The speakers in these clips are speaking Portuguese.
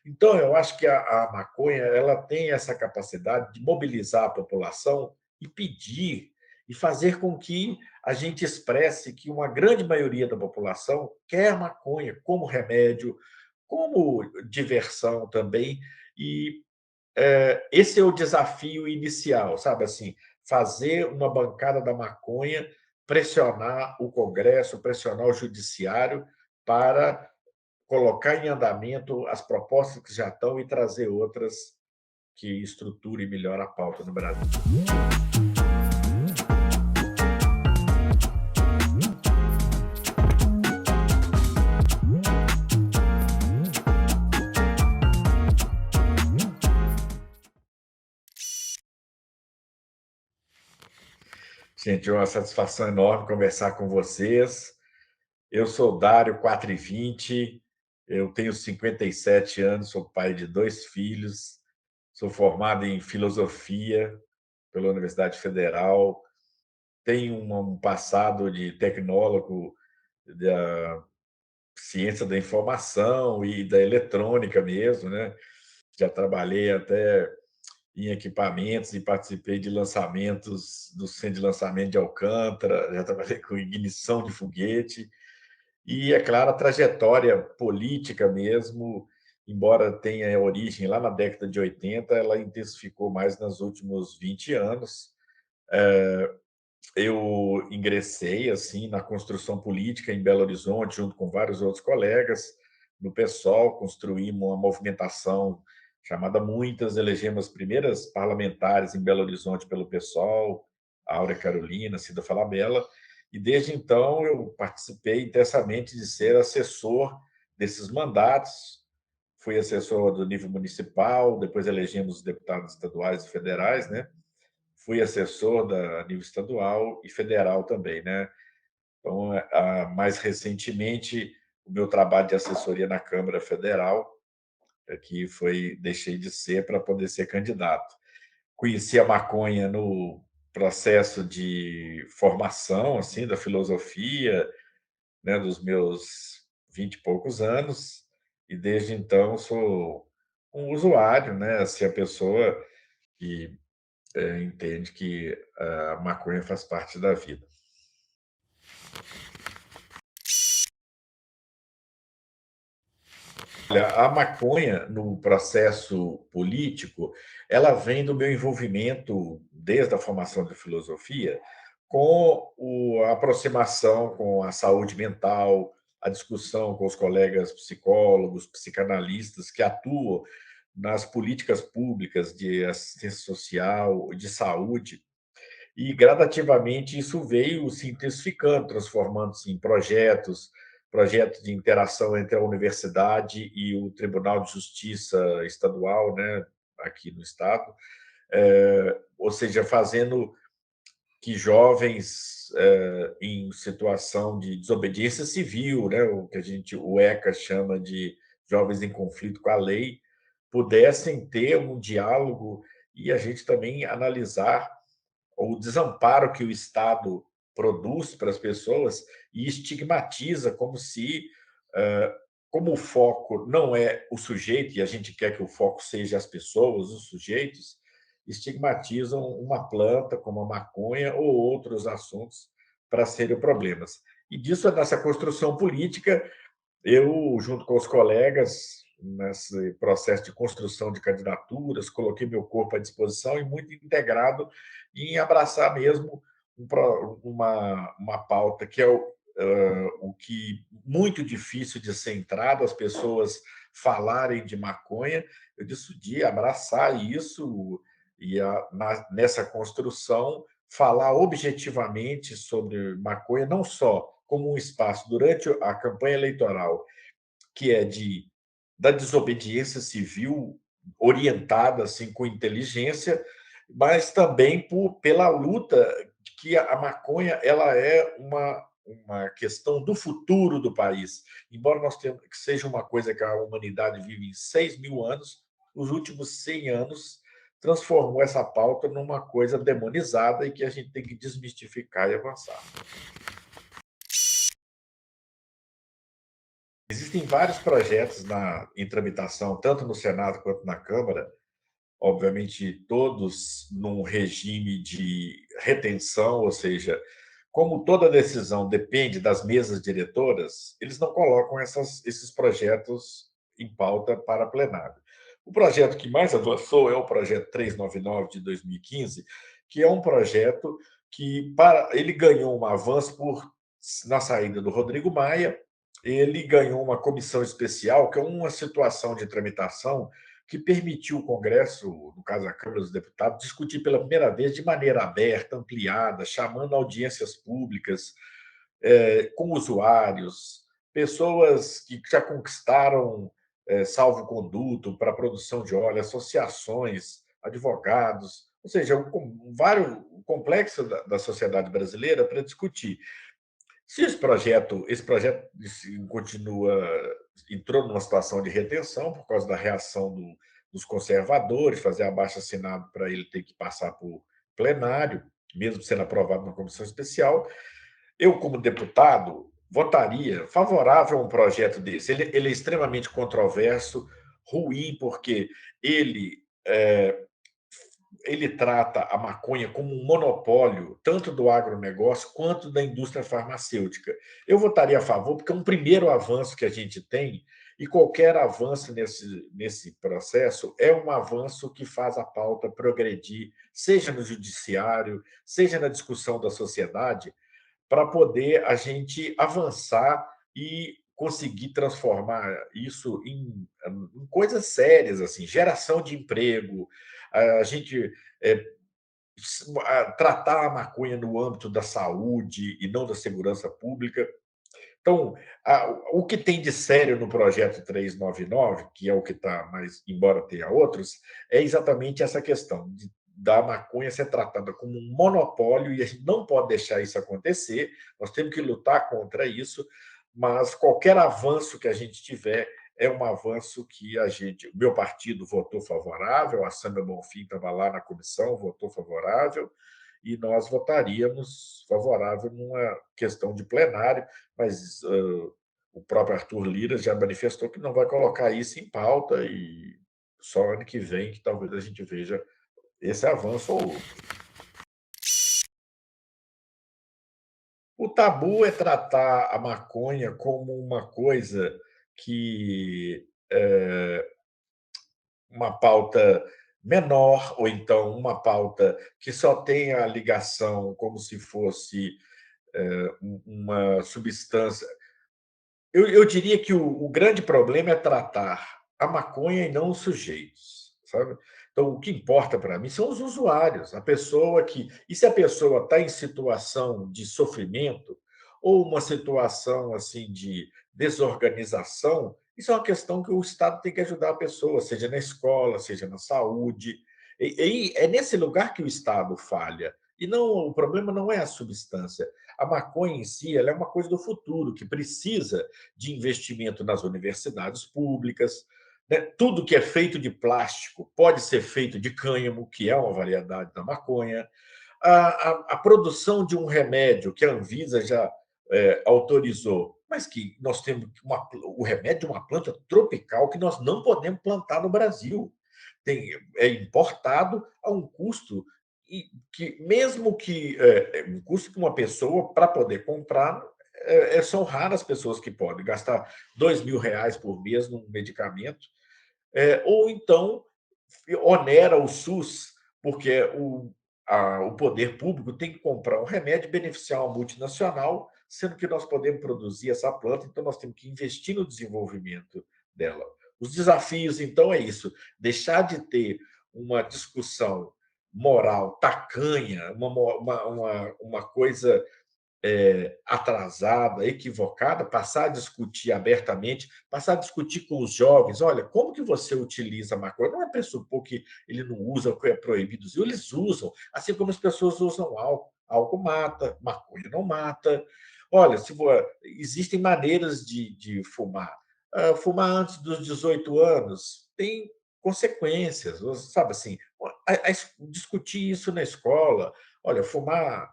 Então, eu acho que a maconha ela tem essa capacidade de mobilizar a população e pedir e fazer com que a gente expresse que uma grande maioria da população quer maconha como remédio, como diversão também. E esse é o desafio inicial, sabe assim, fazer uma bancada da maconha pressionar o Congresso, pressionar o Judiciário para colocar em andamento as propostas que já estão e trazer outras que estruturem melhor a pauta no Brasil. Gente, é uma satisfação enorme conversar com vocês. Eu sou Dário 420, eu tenho 57 anos, sou pai de 2 filhos, sou formado em filosofia pela Universidade Federal, tenho um passado de tecnólogo da ciência da informação e da eletrônica mesmo, né? Já trabalhei até em equipamentos e participei de lançamentos do centro de lançamento de Alcântara, já trabalhei com ignição de foguete. E, é claro, a trajetória política mesmo, embora tenha origem lá na década de 80, ela intensificou mais nos últimos 20 anos. Eu ingressei assim na construção política em Belo Horizonte, junto com vários outros colegas. No PSOL, construímos uma movimentação chamada Muitas, elegemos as primeiras parlamentares em Belo Horizonte pelo PSOL, Áurea Carolina, Cida Falabella, e desde então eu participei intensamente de ser assessor desses mandatos. Fui assessor do nível municipal, depois elegemos os deputados estaduais e federais, né? Fui assessor da nível estadual e federal também, né? Então, mais recentemente, o meu trabalho de assessoria na Câmara Federal, que foi deixei de ser para poder ser candidato. Conheci a maconha no processo de formação, assim, da filosofia, né, dos meus 20 e poucos anos, e desde então sou um usuário, né, assim, a pessoa que entende que a maconha faz parte da vida. Olha, a maconha no processo político, ela vem do meu envolvimento desde a formação de filosofia com a aproximação com a saúde mental, a discussão com os colegas psicólogos, psicanalistas que atuam nas políticas públicas de assistência social, de saúde. E gradativamente isso veio se intensificando, transformando-se em projetos de interação entre a universidade e o Tribunal de Justiça estadual, né, aqui no estado, ou seja, fazendo que jovens em situação de desobediência civil, né, o que o ECA chama de jovens em conflito com a lei, pudessem ter um diálogo e a gente também analisar o desamparo que o Estado produz para as pessoas e estigmatiza como se, como o foco não é o sujeito, e a gente quer que o foco seja as pessoas, os sujeitos, estigmatizam uma planta como a maconha ou outros assuntos para serem problemas. E disso, nessa construção política, eu, junto com os colegas, nesse processo de construção de candidaturas, coloquei meu corpo à disposição e muito integrado em abraçar mesmo uma pauta que é o que muito difícil de ser entrado, as pessoas falarem de maconha. Eu decidi abraçar isso e nessa construção falar objetivamente sobre maconha, não só como um espaço durante a campanha eleitoral, que é da desobediência civil orientada assim com inteligência, mas também pela luta que a maconha ela é uma questão do futuro do país. Embora nós tenhamos que seja uma coisa que a humanidade vive em 6.000 anos, os últimos 100 anos transformou essa pauta numa coisa demonizada e que a gente tem que desmistificar e avançar. Existem vários projetos em tramitação, tanto no Senado quanto na Câmara, obviamente todos num regime de retenção, ou seja, como toda decisão depende das mesas diretoras, eles não colocam esses projetos em pauta para plenário. O projeto que mais avançou é o projeto 399 de 2015, que é um projeto que ele ganhou um avanço na saída do Rodrigo Maia, ele ganhou uma comissão especial, que é uma situação de tramitação que permitiu o Congresso, no caso a Câmara dos Deputados, discutir pela primeira vez de maneira aberta, ampliada, chamando audiências públicas, com usuários, pessoas que já conquistaram salvo-conduto para a produção de óleo, associações, advogados, ou seja, um complexo da sociedade brasileira para discutir. Se esse projeto continua, entrou numa situação de retenção por causa da reação dos conservadores, fazer abaixo-assinado para ele ter que passar por plenário, mesmo sendo aprovado na comissão especial, eu, como deputado, votaria favorável a um projeto desse. Ele é extremamente controverso, ruim, porque ele é, ele trata a maconha como um monopólio, tanto do agronegócio quanto da indústria farmacêutica. Eu votaria a favor, porque é um primeiro avanço que a gente tem, e qualquer avanço nesse processo é um avanço que faz a pauta progredir, seja no judiciário, seja na discussão da sociedade, para poder a gente avançar e conseguir transformar isso em coisas sérias, assim, geração de emprego, a gente é, tratar a maconha no âmbito da saúde e não da segurança pública. Então, o que tem de sério no projeto 399, que é o que está mais, embora tenha outros, é exatamente essa questão da maconha ser tratada como um monopólio, e a gente não pode deixar isso acontecer, nós temos que lutar contra isso, mas qualquer avanço que a gente tiver é um avanço que o meu partido votou favorável, a Sandra Bonfim estava lá na comissão, votou favorável, e nós votaríamos favorável numa questão de plenário, mas o próprio Arthur Lira já manifestou que não vai colocar isso em pauta, e só ano que vem que talvez a gente veja esse avanço ou outro. O tabu é tratar a maconha como uma coisa que uma pauta menor, ou então uma pauta que só tem a ligação como se fosse uma substância. Eu diria que o grande problema é tratar a maconha e não os sujeitos, sabe? Então, o que importa para mim são os usuários, a pessoa que. E se a pessoa está em situação de sofrimento ou uma situação assim de desorganização, isso é uma questão que o Estado tem que ajudar a pessoa, seja na escola, seja na saúde. E é nesse lugar que o Estado falha. E não, o problema não é a substância. A maconha em si, ela é uma coisa do futuro que precisa de investimento nas universidades públicas. Né? Tudo que é feito de plástico pode ser feito de cânhamo, que é uma variedade da maconha. A produção de um remédio que a Anvisa já autorizou, mas que nós temos o remédio de uma planta tropical que nós não podemos plantar no Brasil. É importado a um custo que, mesmo que um custo que uma pessoa, para poder comprar, são raras pessoas que podem gastar R$ 2.000 por mês num medicamento, ou então onera o SUS, porque o poder público tem que comprar um remédio e beneficiar uma multinacional, sendo que nós podemos produzir essa planta, então nós temos que investir no desenvolvimento dela. Os desafios, então, é isso: deixar de ter uma discussão moral tacanha, uma coisa atrasada, equivocada, passar a discutir abertamente, passar a discutir com os jovens. Olha, como que você utiliza a maconha? Não é pressupor que ele não usa, que é proibido. Eles usam, assim como as pessoas usam álcool. Álcool mata, maconha não mata. Olha, existem maneiras de fumar. Fumar antes dos 18 anos tem consequências, sabe assim? Discutir isso na escola. Olha, fumar,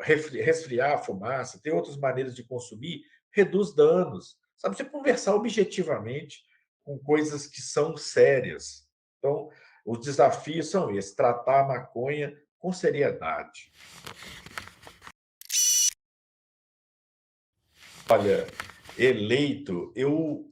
resfriar a fumaça, tem outras maneiras de consumir, reduz danos. Sabe, você conversar objetivamente com coisas que são sérias. Então, os desafios são esses: tratar a maconha com seriedade. Olha, eleito, eu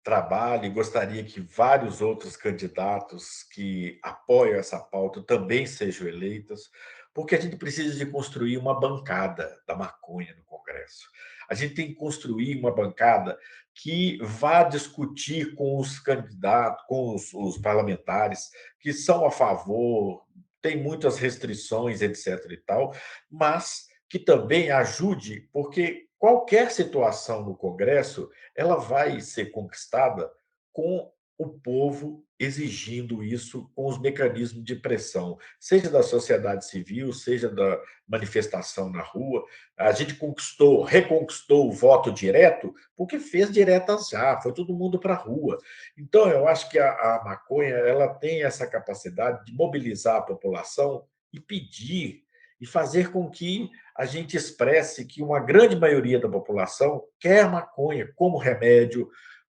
trabalho e gostaria que vários outros candidatos que apoiam essa pauta também sejam eleitos, porque a gente precisa de construir uma bancada da maconha no Congresso. A gente tem que construir uma bancada que vá discutir com os candidatos, com os parlamentares que são a favor, tem muitas restrições, etc. e tal, mas que também ajude, porque qualquer situação no Congresso ela vai ser conquistada com o povo exigindo isso, com os mecanismos de pressão, seja da sociedade civil, seja da manifestação na rua. A gente conquistou, reconquistou o voto direto, porque fez diretas já, foi todo mundo para a rua. Então, eu acho que a maconha ela tem essa capacidade de mobilizar a população e pedir e fazer com que a gente expresse que uma grande maioria da população quer maconha como remédio,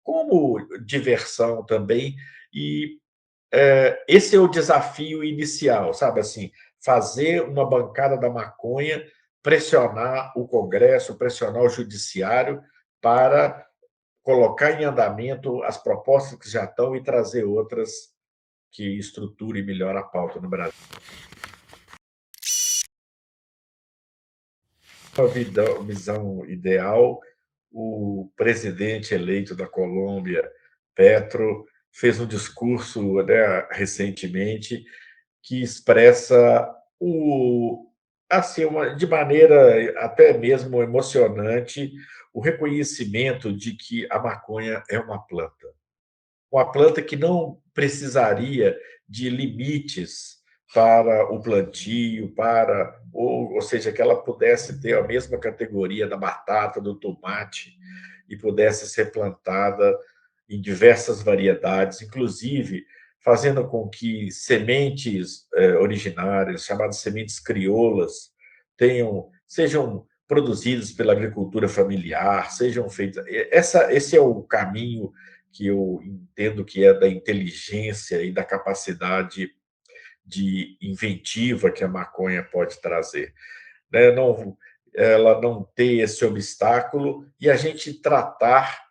como diversão também, e esse é o desafio inicial, sabe assim, fazer uma bancada da maconha, pressionar o Congresso, pressionar o Judiciário para colocar em andamento as propostas que já estão e trazer outras que estruturem melhor a pauta no Brasil. Uma visão ideal, o presidente eleito da Colômbia, Petro, fez um discurso, né, recentemente que expressa assim, de maneira até mesmo emocionante o reconhecimento de que a maconha é uma planta que não precisaria de limites para o plantio, ou seja, que ela pudesse ter a mesma categoria da batata, do tomate, e pudesse ser plantada em diversas variedades, inclusive fazendo com que sementes originárias, chamadas sementes crioulas, sejam produzidas pela agricultura familiar, sejam feitas. Esse é o caminho que eu entendo que é da inteligência e da capacidade de inventiva que a maconha pode trazer, né? Não, ela não ter esse obstáculo e a gente tratar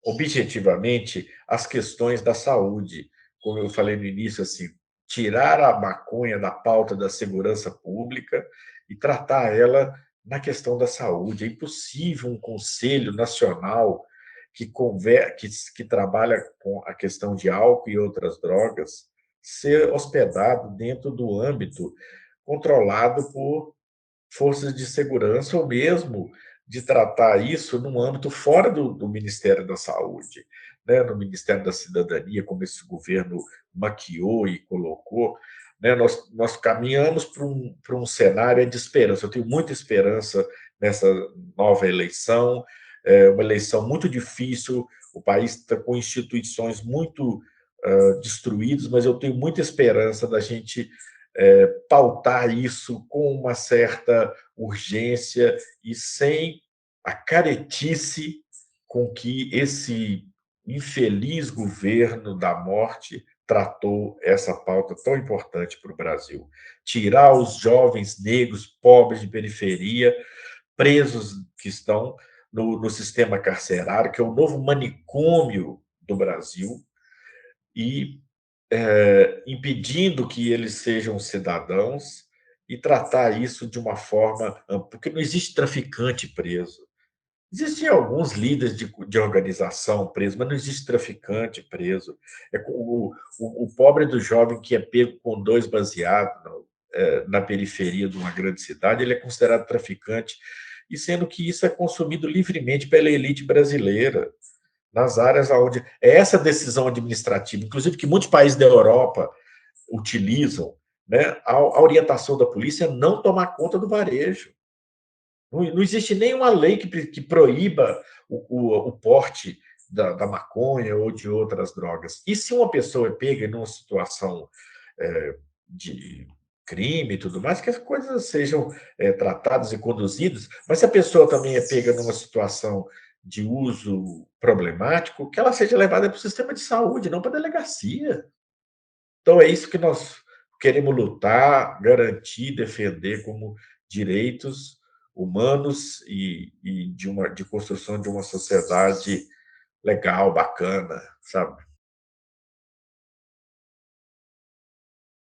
objetivamente as questões da saúde, como eu falei no início, assim, tirar a maconha da pauta da segurança pública e tratar ela na questão da saúde. É impossível um conselho nacional que trabalha com a questão de álcool e outras drogas ser hospedado dentro do âmbito controlado por forças de segurança ou mesmo de tratar isso num âmbito fora do Ministério da Saúde, né, no Ministério da Cidadania, como esse governo maquiou e colocou, né, nós caminhamos para um cenário de esperança. Eu tenho muita esperança nessa nova eleição, é uma eleição muito difícil, o país está com instituições muito destruídas, mas eu tenho muita esperança da gente pautar isso com uma certa urgência e sem a caretice com que esse infeliz governo da morte tratou essa pauta tão importante para o Brasil. Tirar os jovens negros, pobres de periferia, presos que estão no sistema carcerário, que é o novo manicômio do Brasil, e impedindo que eles sejam cidadãos e tratar isso de uma forma ampla, porque não existe traficante preso. Existem alguns líderes de organização presos, mas não existe traficante preso. O pobre do jovem que é pego com dois baseados na periferia de uma grande cidade, ele é considerado traficante, e sendo que isso é consumido livremente pela elite brasileira nas áreas onde é essa decisão administrativa, inclusive que muitos países da Europa utilizam, né, a orientação da polícia é não tomar conta do varejo. Não existe nenhuma lei que proíba o porte da maconha ou de outras drogas. E se uma pessoa é pega numa situação de crime e tudo mais, que as coisas sejam tratadas e conduzidas, mas se a pessoa também é pega numa situação de uso problemático, que ela seja levada para o sistema de saúde, não para a delegacia. Então é isso que nós queremos lutar, garantir, defender como direitos humanos e de construção de uma sociedade legal, bacana, sabe?